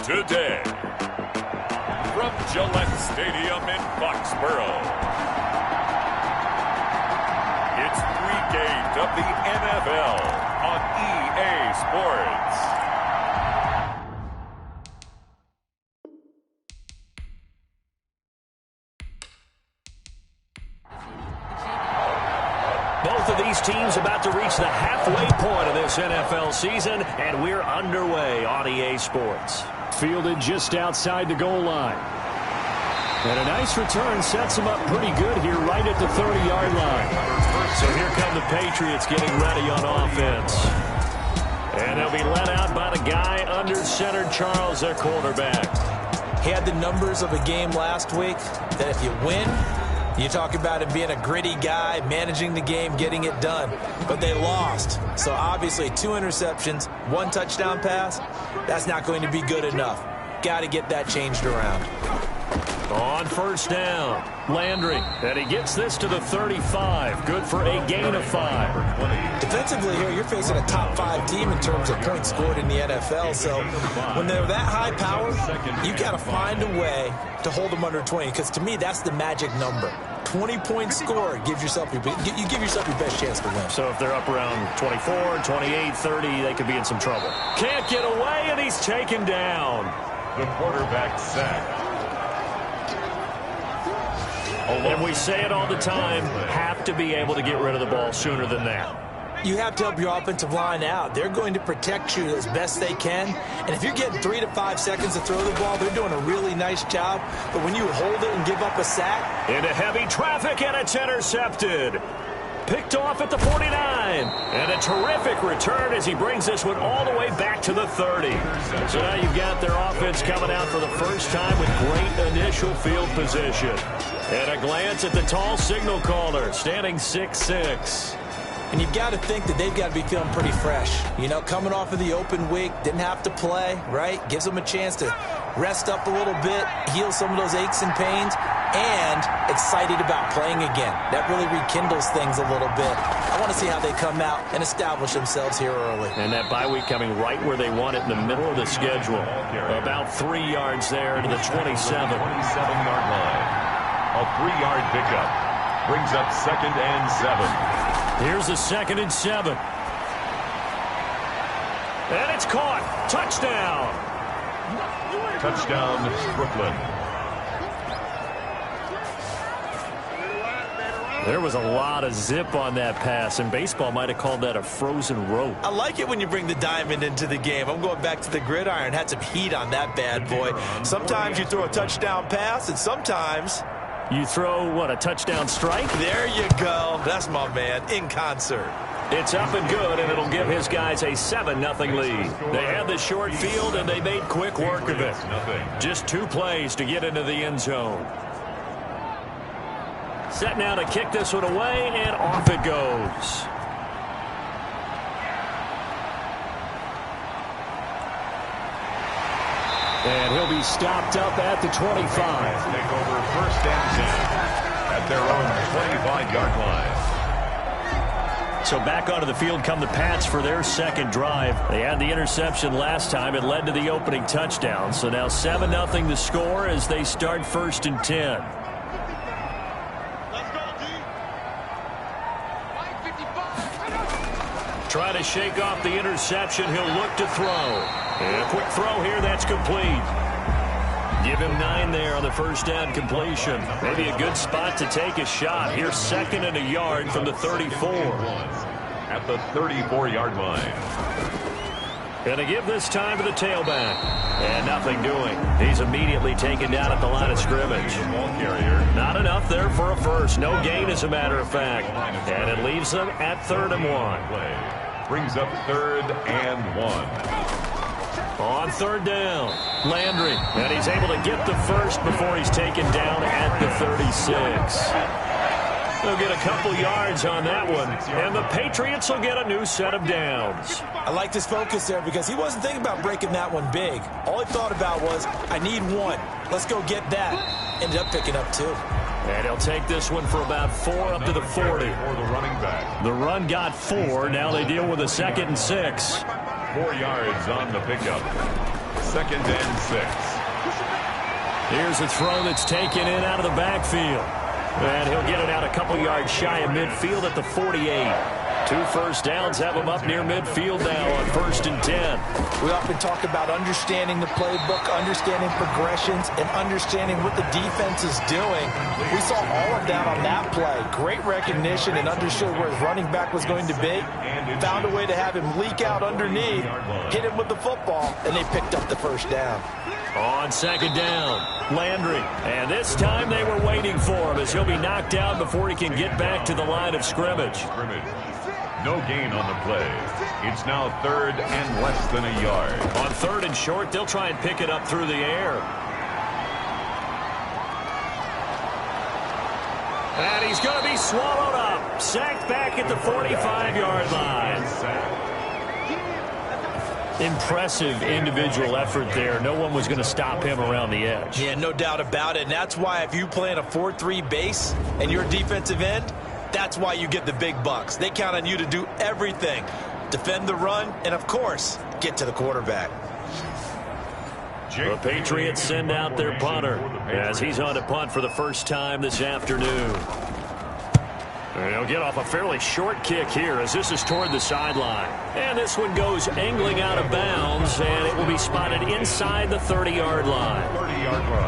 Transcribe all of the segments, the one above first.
today. From Gillette Stadium in Foxborough, it's pregame of the NFL on EA Sports. Both of these teams about to reach the halfway point of this NFL season, and we're underway on EA Sports. Fielded just outside the goal line. And a nice return sets him up pretty good here right at the 30-yard line. So here come the Patriots getting ready on offense. And they'll be led out by the guy under center, Charles, their quarterback. He had the numbers of a game last week that if you win, you talk about him being a gritty guy, managing the game, getting it done. But they lost. So obviously 2 interceptions, 1 touchdown pass, that's not going to be good enough. Got to get that changed around. On first down, Landry. And he gets this to the 35. Good for a gain of 5. Defensively here, you're facing a top 5 team in terms of points scored in the NFL. So when they're that high power, you got to find a way to hold them under 20. Because to me, that's the magic number. 20 points scored gives yourself you give yourself your best chance to win. So if they're up around 24, 28, 30, they could be in some trouble. Can't get away, and he's taken down. The quarterback sacked. And we say it all the time, have to be able to get rid of the ball sooner than that. You have to help your offensive line out. They're going to protect you as best they can. And if you're getting 3 to 5 seconds to throw the ball, they're doing a really nice job. But when you hold it and give up a sack. Into heavy traffic, and it's intercepted. Picked off at the 49. And a terrific return as he brings this one all the way back to the 30. So now you've got their offense coming out for the first time with great initial field position. And a glance at the tall signal caller, standing 6'6". And you've got to think that they've got to be feeling pretty fresh. You know, coming off of the open week, didn't have to play, right? Gives them a chance to rest up a little bit, heal some of those aches and pains, and excited about playing again. That really rekindles things a little bit. I want to see how they come out and establish themselves here early. And that bye week coming right where they want it in the middle of the schedule. About 3 yards there to the 27-yard line. A 3-yard pickup brings up 2nd and 7. Here's a 2nd and 7. And it's caught. Touchdown. Touchdown, Brooklyn. There was a lot of zip on that pass, and baseball might have called that a frozen rope. I like it when you bring the diamond into the game. I'm going back to the gridiron. Had some heat on that bad boy. Sometimes you throw a touchdown pass, and sometimes you throw, what, a touchdown strike? There you go. That's my man, in concert. It's up and good, and it'll give his guys a 7-0 lead. They had the short field, and they made quick work of it. Just 2 plays to get into the end zone. Set now to kick this one away, and off it goes. And he'll be stopped up at the 25. Take over 1st and 10 at their own 25-yard line. So back onto the field come the Pats for their 2nd drive. They had the interception last time. It led to the opening touchdown. So now 7-0 the score as they start 1st and 10. Try to shake off the interception. He'll look to throw. And a quick throw here. That's complete. Give him 9 there on the first down completion. Maybe a good spot to take a shot. Here's 2nd and a yard from the 34. At the 34-yard line. Going to give this time to the tailback. And nothing doing. He's immediately taken down at the line of scrimmage. Not enough there for a first. No gain, as a matter of fact. And it leaves them at 3rd and 1. Brings up 3rd and 1. On 3rd down, Landry. And he's able to get the first before he's taken down at the 36. They'll get a couple yards on that one. And the Patriots will get a new set of downs. I like his focus there because he wasn't thinking about breaking that one big. All he thought about was, I need 1. Let's go get that. Ended up picking up 2. And he'll take this one for about 4 up to the 40. The run got 4. Now they deal with a 2nd and 6. 4 yards on the pickup. second and 6. Here's a throw that's taken in out of the backfield. And he'll get it out a couple yards shy of midfield at the 48. 2 first downs have him up near midfield now on 1st and 10. We often talk about understanding the playbook, understanding progressions, and understanding what the defense is doing. We saw all of that on that play. Great recognition and understood where his running back was going to be. Found a way to have him leak out underneath, hit him with the football, and they picked up the first down. On 2nd down, Landry. And this time they were waiting for him as he'll be knocked out before he can get back to the line of scrimmage. No gain on the play. It's now 3rd and less than a yard. On 3rd and short, they'll try and pick it up through the air. And he's going to be swallowed up. Sacked back at the 45-yard line. Impressive individual effort there. No one was going to stop him around the edge. Yeah, no doubt about it. And that's why if you play in a 4-3 base and you're a defensive end, that's why you get the big bucks. They count on you to do everything. Defend the run and, of course, get to the quarterback. The Patriots send out their punter as he's on to punt for the first time this afternoon. And he'll get off a fairly short kick here as this is toward the sideline. And this one goes angling out of bounds, and it will be spotted inside the 30-yard line.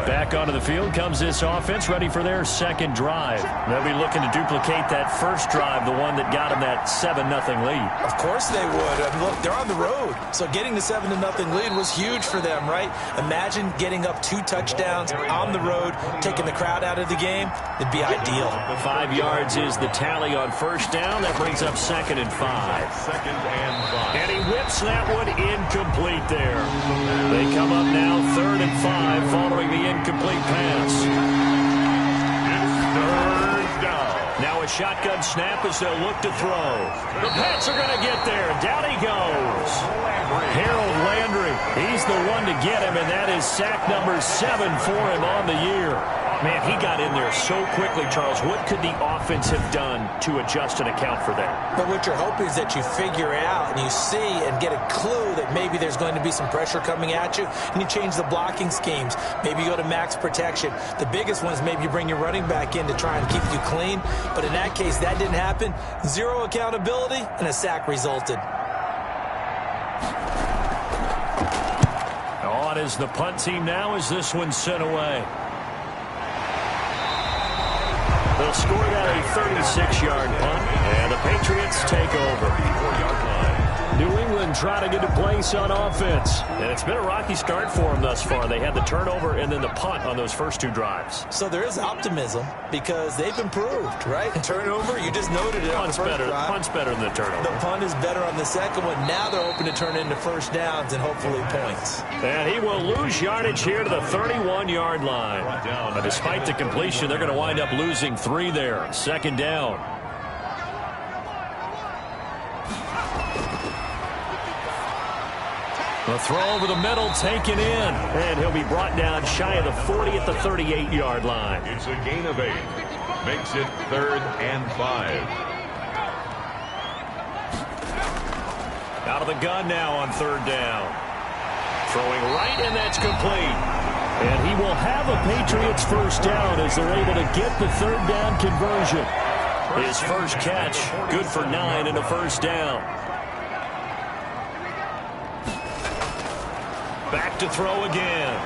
Back onto the field comes this offense, ready for their second drive. They'll be looking to duplicate that first drive, the one that got them that 7-0 lead. Of course they would. I mean, look, they're on the road, so getting the 7-0 lead was huge for them, right? Imagine getting up 2 touchdowns on the road, taking the crowd out of the game. It'd be ideal. 5 yards is the tally on first down. That brings up 2nd and 5. 2nd and 5. And he whips that one incomplete there. They come up now 3rd and 5 following the incomplete pass. It's 3rd down. Now a shotgun snap as they'll look to throw. The Pats are going to get there. Down he goes. Harold Landry. He's the one to get him, and that is sack number 7 for him on the year. Man, he got in there so quickly, Charles. What could the offense have done to adjust and account for that? But what you're hoping is that you figure out and you see and get a clue that maybe there's going to be some pressure coming at you, and you change the blocking schemes. Maybe you go to max protection. The biggest one is maybe you bring your running back in to try and keep you clean. But in that case, that didn't happen. 0 accountability, and a sack resulted. On is the punt team now as this one's sent away. They'll score that a 36-yard punt, and the Patriots take over. 4-yard line. New England trying to get a place on offense. And it's been a rocky start for them thus far. They had the turnover and then the punt on those first 2 drives. So there is optimism because they've improved, right? Turnover, you just noted it on the first drive. Punt's better than the turnover. The punt is better on the second one. Now they're hoping to turn it into first downs and hopefully points. And he will lose yardage here to the 31-yard line. Despite the completion, they're going to wind up losing 3 there. 2nd down. The throw over the middle taken in. And he'll be brought down shy of the 40 at the 38-yard line. It's a gain of 8. Makes it 3rd and 5. Out of the gun now on 3rd down. Throwing right, and that's complete. And he will have a Patriots first down as they're able to get the 3rd down conversion. His first catch, good for 9 and a first down. Back to throw again.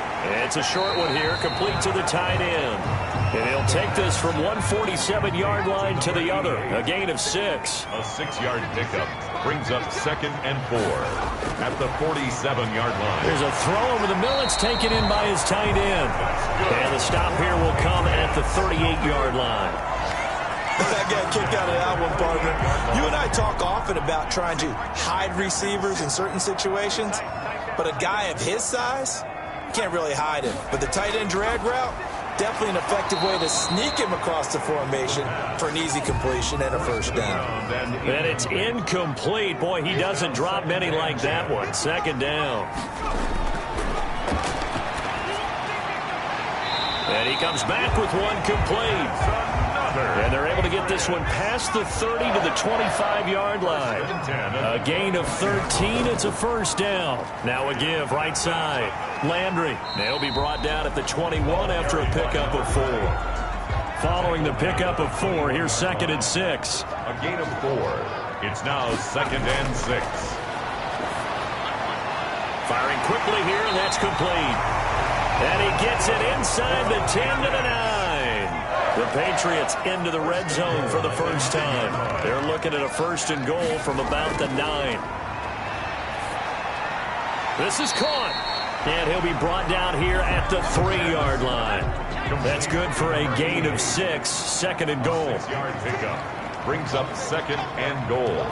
It's a short one here, complete to the tight end. And he'll take this from 147-yard line to the other, a gain of 6. A 6-yard pickup brings up 2nd and 4 at the 47-yard line. There's a throw over the middle. It's taken in by his tight end. And the stop here will come at the 38-yard line. I got kicked out of that one, partner. You and I talk often about trying to hide receivers in certain situations. But a guy of his size, can't really hide him. But the tight end drag route, definitely an effective way to sneak him across the formation for an easy completion and a first down. And it's incomplete. Boy, he doesn't drop many like that one. 2nd down. And he comes back with one complete. And they're able to get this one past the 30 to the 25-yard line. A gain of 13. It's a first down. Now a give right side. Landry. They'll be brought down at the 21 after a pickup of 4. Following the pickup of 4, here's 2nd and 6. A gain of 4. It's now 2nd and 6. Firing quickly here, and that's complete. And he gets it inside the 10 to the 9. The Patriots into the red zone for the first time. They're looking at a 1st and goal from about the 9. This is caught. And he'll be brought down here at the 3-yard line. That's good for a gain of 6. 2nd and goal. 6-yard pickup brings up 2nd and goal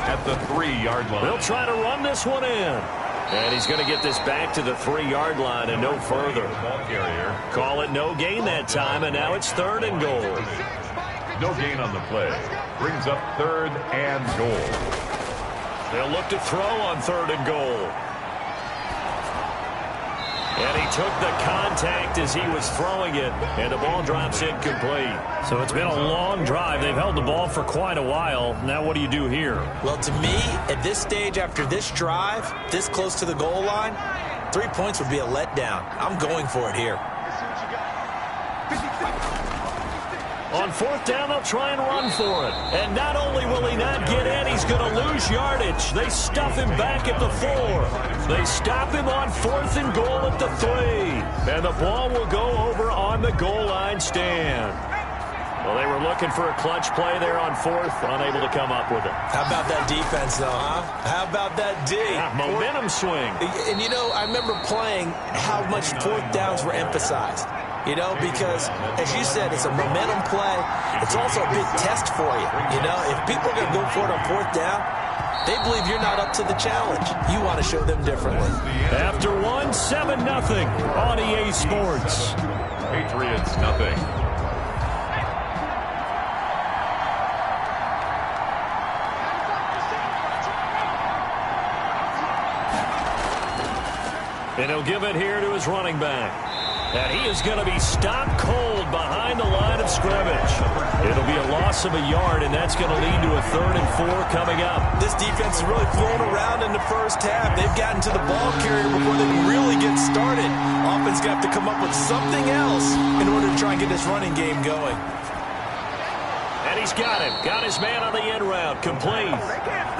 at the 3-yard line. They'll try to run this one in. And he's going to get this back to the 3-yard line and no further. Ball carrier. Call it no gain that time, and now it's 3rd and goal. No gain on the play. Brings up 3rd and goal. They'll look to throw on 3rd and goal. And he took the contact as he was throwing it, and the ball drops incomplete. So it's been a long drive. They've held the ball for quite a while. Now what do you do here? Well, to me, at this stage after this drive, this close to the goal line, 3 points would be a letdown. I'm going for it here. On 4th down, they'll try and run for it. And not only will he not get in, he's going to lose yardage. They stuff him back at the 4. They stop him on 4th and goal at the 3. And the ball will go over on the goal line stand. Well, they were looking for a clutch play there on 4th, unable to come up with it. How about that defense, though, huh? How about that D? Yeah, momentum swing. And, you know, I remember playing how much 4th downs were emphasized. You know, because, as you said, it's a momentum play. It's also a big test for you. You know, if people are going to go for it on 4th down, they believe you're not up to the challenge. You want to show them differently. After 1, 7-0 on EA Sports. Patriots nothing. And he'll give it here to his running back. And he is going to be stopped cold behind the line of scrimmage. It'll be a loss of a yard, and that's going to lead to a 3rd and 4 coming up. This defense is really thrown around in the first half. They've gotten to the ball carrier before they can really get started. Offense got to come up with something else in order to try and get this running game going. And he's got him. Got his man on the end route. Complete.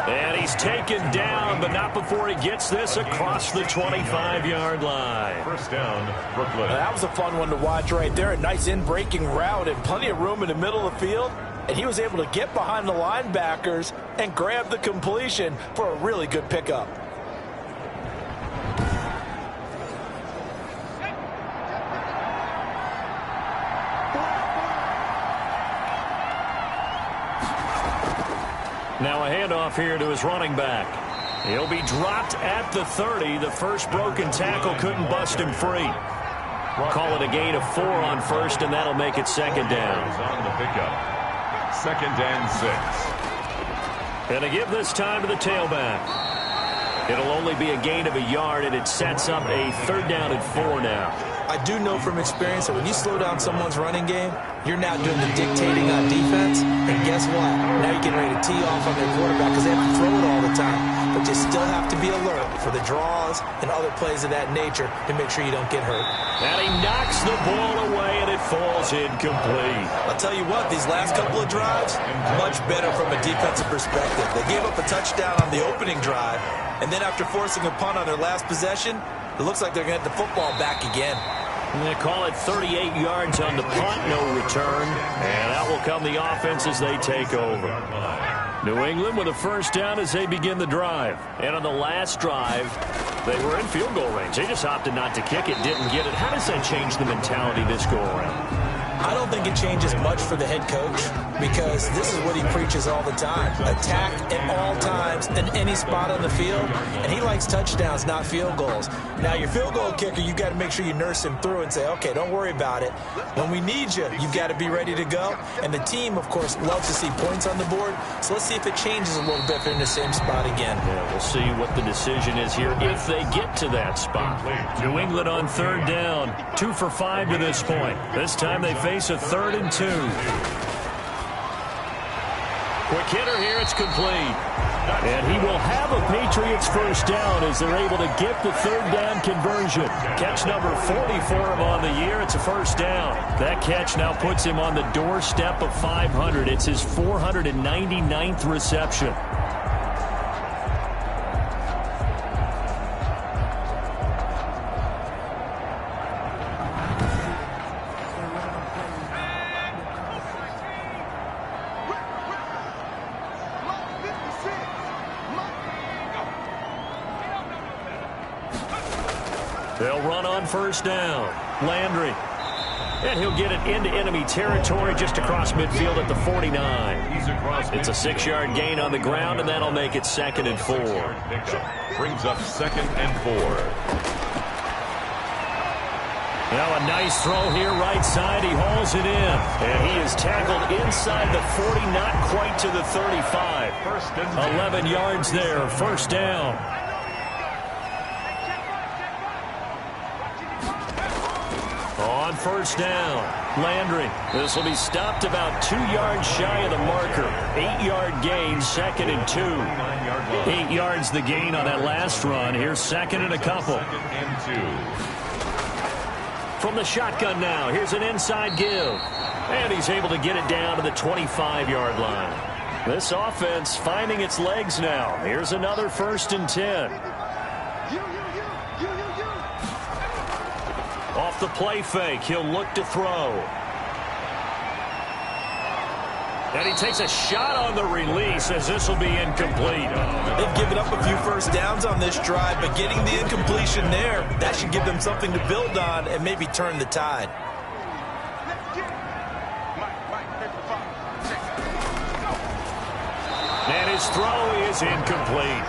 And he's taken down, but not before he gets this across the 25-yard line. First down, Brooklyn. That was a fun one to watch right there. A nice in-breaking route and plenty of room in the middle of the field. And he was able to get behind the linebackers and grab the completion for a really good pickup. Now a handoff here to his running back. He'll be dropped at the 30. The first broken tackle couldn't bust him free. Call it a gain of 4 on 1st, and that'll make it 2nd down. On the pickup. 2nd and 6. And to give this time to the tailback. It'll only be a gain of a yard, and it sets up a 3rd down and 4 now. I do know from experience that when you slow down someone's running game, you're now doing the dictating on defense. And guess what? Now you're getting ready to tee off on their quarterback because they have to throw it all the time. But you still have to be alert for the draws and other plays of that nature to make sure you don't get hurt. And he knocks the ball away, and it falls incomplete. I'll tell you what, these last couple of drives, much better from a defensive perspective. They gave up a touchdown on the opening drive, and then after forcing a punt on their last possession, it looks like they're going to get the football back again. And they call it 38 yards on the punt, no return. And out will come the offense as they take over. New England with a first down as they begin the drive. And on the last drive, they were in field goal range. They just opted not to kick it, didn't get it. How does that change the mentality this go around? I don't think it changes much for the head coach because this is what he preaches all the time. Attack at all times in any spot on the field, and he likes touchdowns, not field goals. Now, your field goal kicker, you got to make sure you nurse him through and say, okay, don't worry about it. When we need you, you got to be ready to go. And the team, of course, loves to see points on the board, so let's see if it changes a little bit if they're in the same spot again. Yeah, we'll see what the decision is here if they get to that spot. New England on 3rd down, 2 for 5 to this point. This time they face a 3rd and 2. Quick hitter here. It's complete. And he will have a Patriots first down as they're able to get the third down conversion. Catch number 40 for him on the year. It's a first down. That catch now puts him on the doorstep of 500. It's his 499th reception. They'll run on first down. Landry. And he'll get it into enemy territory just across midfield at the 49. It's a 6-yard gain on the ground, and that'll make it 2nd and 4. Brings up 2nd and 4. Now a nice throw here right side. He hauls it in. And he is tackled inside the 40, not quite to the 35. 11 yards there. First down. On first down, Landry. This will be stopped about 2 yards shy of the marker. 8-yard gain, 2nd and 2. 8 yards the gain on that last run. Here's 2nd and a couple. 2nd and 2. From the shotgun now, here's an inside give. And he's able to get it down to the 25-yard line. This offense finding its legs now. Here's another 1st and 10. Off the play fake, he'll look to throw. And he takes a shot on the release as this will be incomplete. They've given up a few first downs on this drive, but getting the incompletion there, that should give them something to build on and maybe turn the tide. And his throw is incomplete.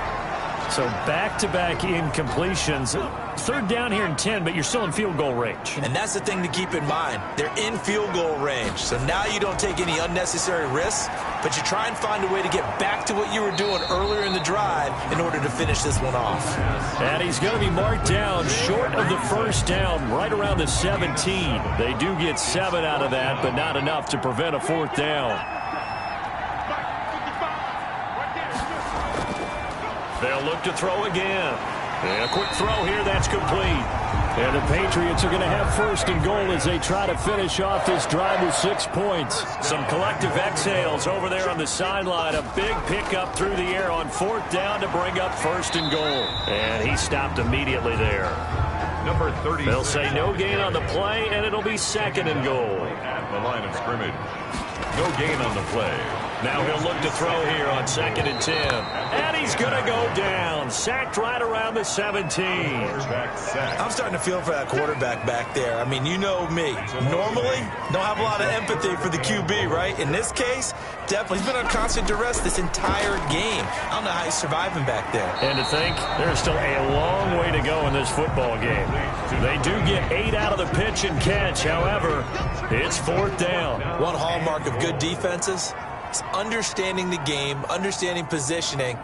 So back-to-back incompletions. 3rd down here and 10, but you're still in field goal range. And that's the thing to keep in mind. They're in field goal range. So now you don't take any unnecessary risks, but you try and find a way to get back to what you were doing earlier in the drive in order to finish this one off. And he's going to be marked down short of the first down, right around the 17. They do get 7 out of that, but not enough to prevent a 4th down. They'll look to throw again. And a quick throw here, that's complete. And the Patriots are going to have 1st and goal as they try to finish off this drive with 6 points. Some collective exhales over there on the sideline. A big pickup through the air on 4th down to bring up 1st and goal. And he stopped immediately there. Number 30. They'll say no gain on the play, and it'll be 2nd and goal. At the line of scrimmage. No gain on the play. Now he'll look to throw here on 2nd and 10. And he's going to go down. Sacked right around the 17. I'm starting to feel for that quarterback back there. I mean, you know me. Normally, don't have a lot of empathy for the QB, right? In this case, definitely. He's been on constant duress this entire game. I don't know how he's surviving back there. And to think, there's still a long way to go in this football game. They do get 8 out of the pitch and catch. However, it's 4th down. One hallmark of good defenses is understanding the game, understanding positioning,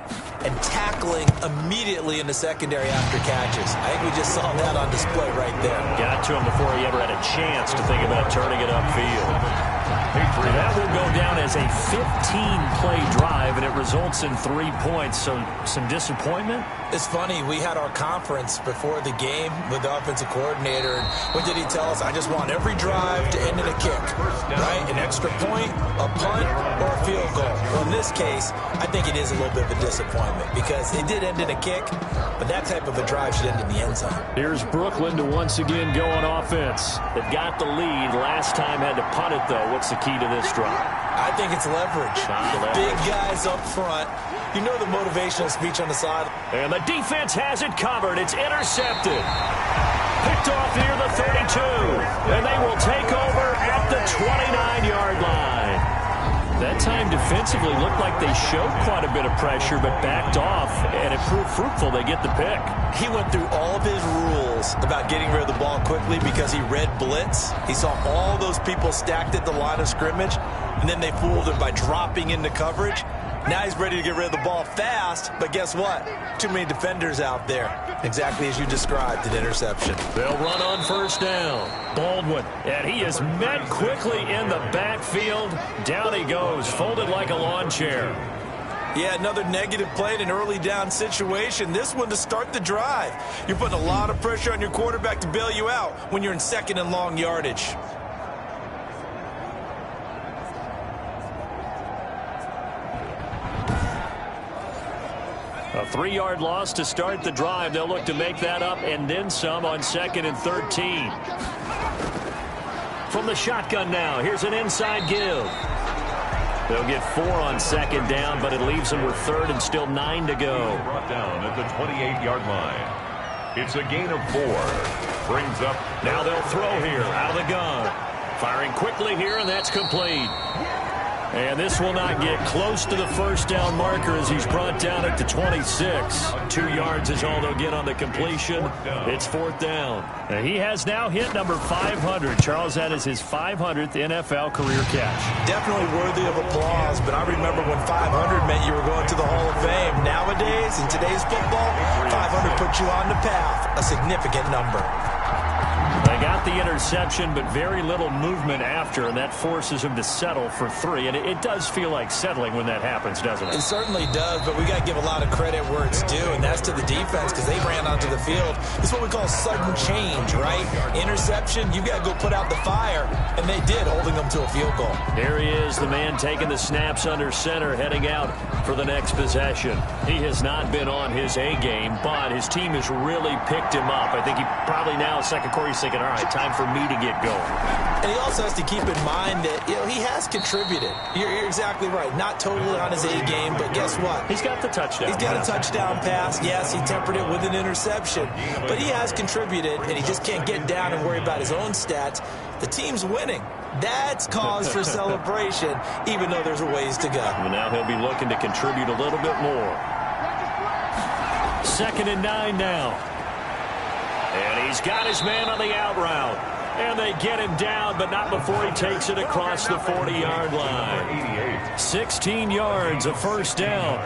and tackling immediately in the secondary after catches. I think we just saw that on display right there. Got to him before he ever had a chance to think about turning it upfield. That will go down as a 15-play drive, and it results in 3 points. So some disappointment? It's funny. We had our conference before the game with the offensive coordinator. And what did he tell us? I just want every drive to end in a kick, right? An extra point, a punt, or a field goal. Well, in this case, I think it is a little bit of a disappointment because it did end in a kick, but that type of a drive should end in the end zone. Here's Brooklyn to once again go on offense. They've got the lead. Last time had to punt it, though. What's the key to this drive? I think it's leverage. Big guys up front. You know the motivational speech on the side. And the defense has it covered. It's intercepted. Picked off near the 32. And they will take over at the 29-yard line. That time defensively looked like they showed quite a bit of pressure, but backed off, and it proved fruitful. They get the pick. He went through all of his rules about getting rid of the ball quickly because he read blitz. He saw all those people stacked at the line of scrimmage, and then they fooled him by dropping into coverage. Now he's ready to get rid of the ball fast, but guess what? Too many defenders out there. Exactly as you described, an interception. They'll run on first down. Baldwin, and he is met quickly in the backfield. Down he goes, folded like a lawn chair. Yeah, another negative play in an early down situation. This one to start the drive. You're putting a lot of pressure on your quarterback to bail you out when you're in second and long yardage. A 3-yard loss to start the drive. They'll look to make that up and then some on 2nd and 13. From the shotgun now, here's an inside give. They'll get 4 on 2nd down, but it leaves them with 3rd and still 9 to go. Brought down at the 28-yard line. It's a gain of 4. Brings up. Now they'll throw here out of the gun. Firing quickly here, and that's complete. And this will not get close to the first down marker as he's brought down at the 26. 2 yards is all they'll get on the completion. It's 4th down. And he has now hit number 500. Charles, that is his 500th NFL career catch. Definitely worthy of applause, but I remember when 500 meant you were going to the Hall of Fame. Nowadays, in today's football, 500 puts you on the path, a significant number. They got the interception, but very little movement after, and that forces him to settle for 3. And it does feel like settling when that happens, doesn't it? It certainly does, but we got to give a lot of credit where it's due, and that's to the defense because they ran onto the field. It's what we call sudden change, right? Interception, you got to go put out the fire, and they did, holding them to a field goal. Here he is, the man taking the snaps under center, heading out for the next possession. He has not been on his A game, but his team has really picked him up. I think he probably now, second quarter, he's thinking, all right, time for me to get going. And he also has to keep in mind that, he has contributed. You're exactly right. Not totally on his A game, but guess what? He's got the touchdown. He's got a touchdown pass. Yes, he tempered it with an interception. But he has contributed, and he just can't get down and worry about his own stats. The team's winning. That's cause for celebration, even though there's a ways to go. Well, now he'll be looking to contribute a little bit more. 2nd and 9 now. And he's got his man on the out route. And they get him down, but not before he takes it across the 40-yard line. 16 yards, a first down.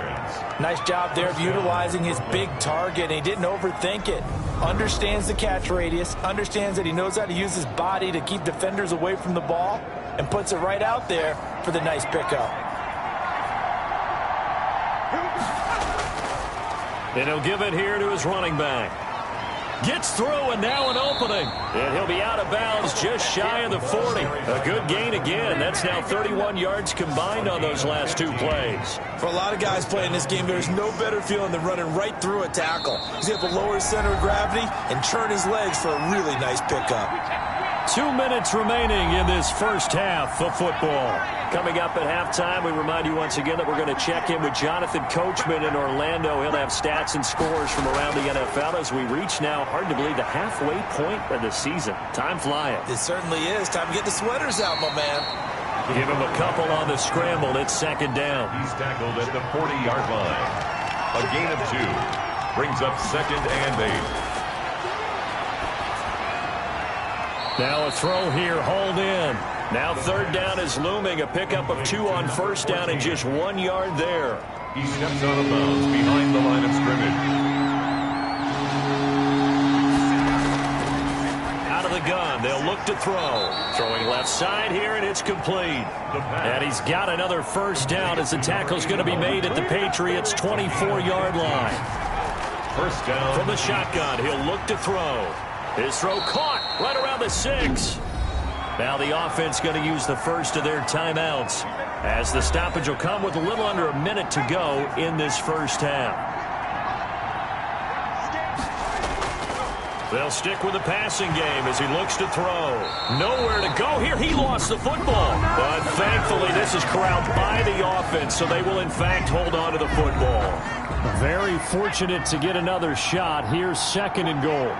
Nice job there of utilizing his big target. He didn't overthink it. Understands the catch radius. Understands that he knows how to use his body to keep defenders away from the ball. And puts it right out there for the nice pickup. And he'll give it here to his running back. Gets through, and now an opening. And he'll be out of bounds just shy of the 40. A good gain again. That's now 31 yards combined on those last 2 plays. For a lot of guys playing this game, there's no better feeling than running right through a tackle. He's able to lower his center of gravity and turn his legs for a really nice pickup. 2 minutes remaining in this first half of football. Coming up at halftime, we remind you once again that we're going to check in with Jonathan Coachman in Orlando. He'll have stats and scores from around the NFL as we reach now, hard to believe, the halfway point of the season. Time flying. It certainly is. Time to get the sweaters out, my man. Give him a couple on the scramble. It's 2nd down. He's tackled at the 40-yard line. A gain of 2. Brings up 2nd and 8. Now a throw here, hauled in. Now 3rd down is looming. A pickup of 2 on first down and just 1 yard there. He steps out of bounds behind the line of scrimmage. Out of the gun, they'll look to throw. Throwing left side here, and it's complete. And he's got another first down as the tackle's going to be made at the Patriots' 24-yard line. First down. From the shotgun, he'll look to throw. His throw caught right around the 6. Now the offense going to use the first of their timeouts as the stoppage will come with a little under a minute to go in this first half. They'll stick with the passing game as he looks to throw. Nowhere to go here. He lost the football. But thankfully this is corralled by the offense, so they will in fact hold on to the football. Very fortunate to get another shot. Here's 2nd and goal.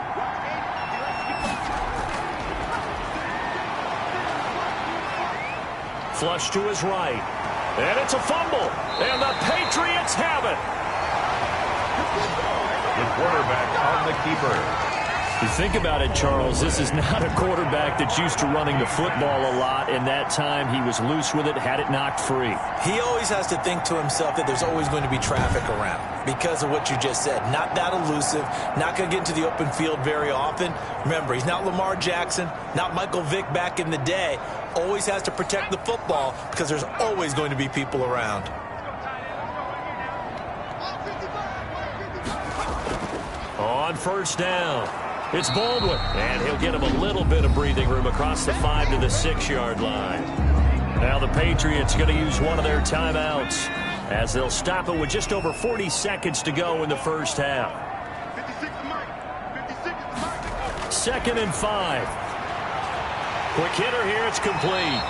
Flush to his right. And it's a fumble. And the Patriots have it. The quarterback on the keeper. You think about it, Charles, this is not a quarterback that's used to running the football a lot, and that time he was loose with it, had it knocked free. He always has to think to himself that there's always going to be traffic around because of what you just said. Not that elusive, not going to get into the open field very often. Remember, he's not Lamar Jackson, not Michael Vick back in the day. Always has to protect the football because there's always going to be people around. On first down, it's Baldwin, and he'll get him a little bit of breathing room across the 5 to the 6-yard line. Now the Patriots going to use one of their timeouts as they'll stop it with just over 40 seconds to go in the first half. 2nd and 5. Quick hitter here, it's complete.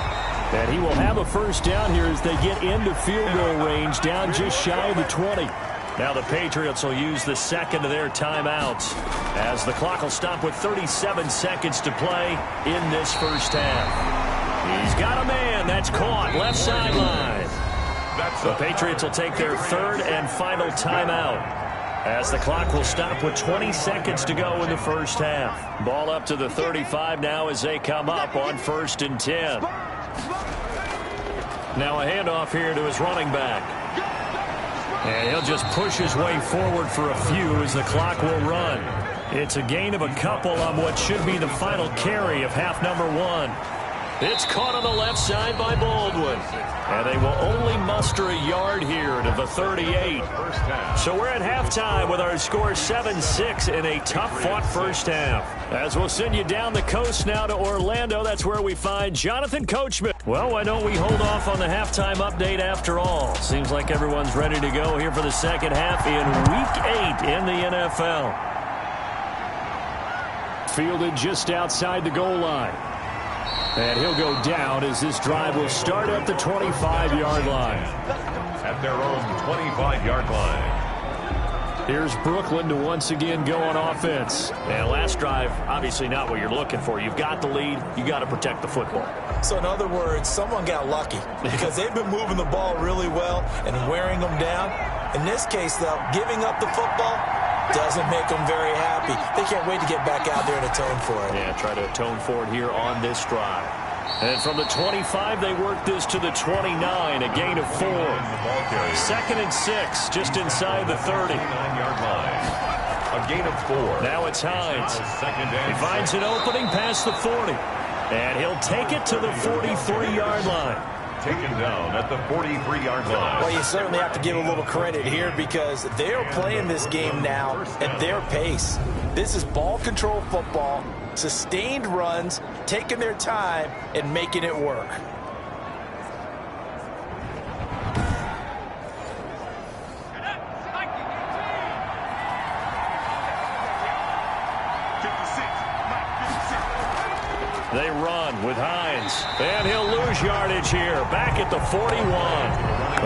And he will have a first down here as they get into field goal range, down just shy of the 20. Now the Patriots will use the second of their timeouts as the clock will stop with 37 seconds to play in this first half. He's got a man. That's caught. Left sideline. The Patriots will take their third and final timeout as the clock will stop with 20 seconds to go in the first half. Ball up to the 35 now as they come up on 1st and 10. Now a handoff here to his running back. And he'll just push his way forward for a few as the clock will run. It's a gain of a couple on what should be the final carry of half number 1. It's caught on the left side by Baldwin. And they will only muster a yard here to the 38. So we're at halftime with our score 7-6 in a tough-fought first half. As we'll send you down the coast now to Orlando, that's where we find Jonathan Coachman. Well, why don't we hold off on the halftime update after all? Seems like everyone's ready to go here for the second half in Week 8 in the NFL. Fielded just outside the goal line. And he'll go down as this drive will start at the 25-yard line. At their own 25-yard line. Here's Brooklyn to once again go on offense. And last drive, obviously not what you're looking for. You've got the lead. You got to protect the football. So in other words, someone got lucky because they've been moving the ball really well and wearing them down. In this case, though, giving up the football doesn't make them very happy. They can't wait to get back out there and atone for it. Yeah, try to atone for it here on this drive. And from the 25, they work this to the 29, a gain of 4. 2nd and 6, just inside the 30. 9-yard line. A gain of 4. Now it's Hines. He finds an opening past the 40. And he'll take it to the 43-yard line. Taken down at the 43-yard line. Well, you certainly have to give a little credit here because they're playing this game now at their pace. This is ball control football, sustained runs, taking their time, and making it work. They run with Hines, and he'll lose yardage here, back at the 41.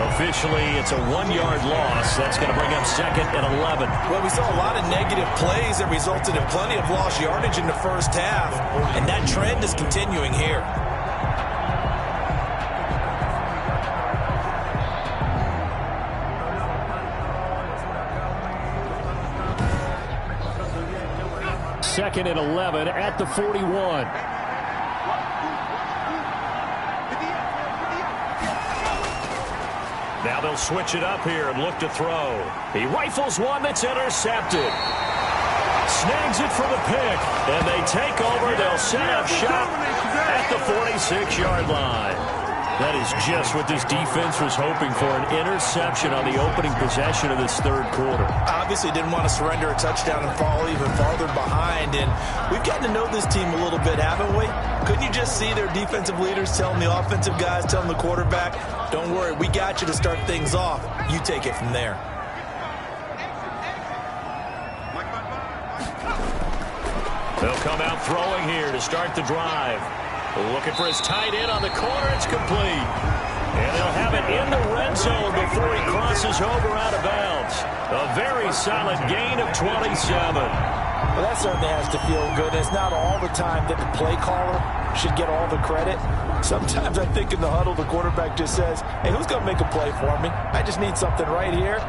Officially, it's a 1-yard loss. That's going to bring up 2nd and 11. Well, we saw a lot of negative plays that resulted in plenty of lost yardage in the first half, and that trend is continuing here. Second and 11 at the 41. Now they'll switch it up here and look to throw. He rifles one that's intercepted. Snags it for the pick. And they take over. They'll set up shop at the 46-yard line. That is just what this defense was hoping for, an interception on the opening possession of this third quarter. Obviously didn't want to surrender a touchdown and fall even farther behind. And we've gotten to know this team a little bit, haven't we? Couldn't you just see their defensive leaders telling the offensive guys, telling the quarterback, don't worry, we got you to start things off. You take it from there. They'll come out throwing here to start the drive. Looking for his tight end on the corner. It's complete. And they'll have it in the red zone before he crosses over out of bounds. A very solid gain of 27. Well, that certainly has to feel good. It's not all the time that the play caller should get all the credit. Sometimes I think in the huddle, the quarterback just says, hey, who's going to make a play for me? I just need something right here.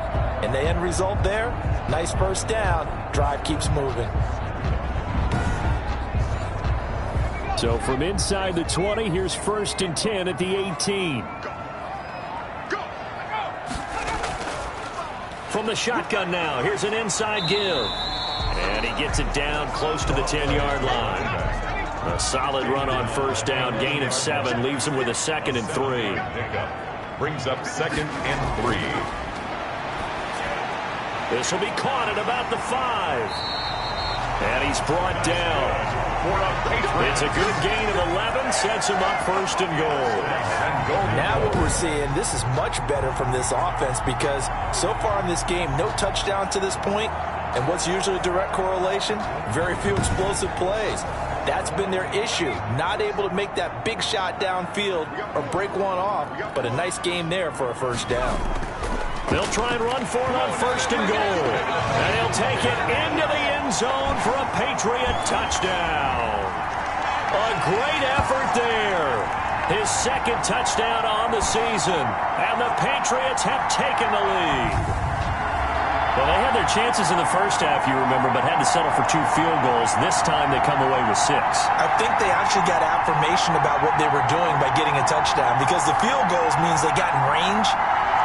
And the end result there, nice first down. Drive keeps moving. So from inside the 20, here's 1st and 10 at the 18. From the shotgun now, here's an inside give. And he gets it down close to the 10-yard line. A solid run on 1st down, gain of 7, leaves him with a 2nd and 3. Brings up 2nd and 3. This will be caught at about the 5. And he's brought down. It's a good gain of 11, sets him up 1st and goal. Now what we're seeing, this is much better from this offense because so far in this game, no touchdown to this point, and what's usually a direct correlation? Very few explosive plays. That's been their issue, not able to make that big shot downfield or break one off, but a nice game there for a 1st down. They'll try and run for it on 1st and goal. And he'll take it into the end zone for a Patriot touchdown. A great effort there. His 2nd touchdown on the season. And the Patriots have taken the lead. Well, they had their chances in the first half, you remember, but had to settle for 2 field goals. This time they come away with 6. I think they actually got affirmation about what they were doing by getting a touchdown because the field goals means they got in range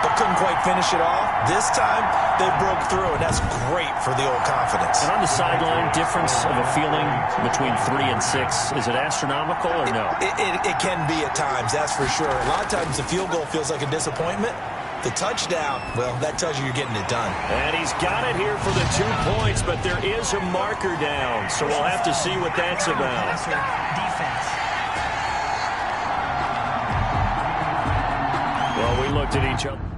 but couldn't quite finish it off. This time, they broke through, and that's great for the old confidence. And on the sideline, difference of a feeling between 3 and 6, is it astronomical or no? It can be at times, that's for sure. A lot of times the field goal feels like a disappointment. The touchdown, well, that tells you you're getting it done. And he's got it here for the 2 points, but there is a marker down, so we'll have to see what that's about. Defense. Well, we looked at each other.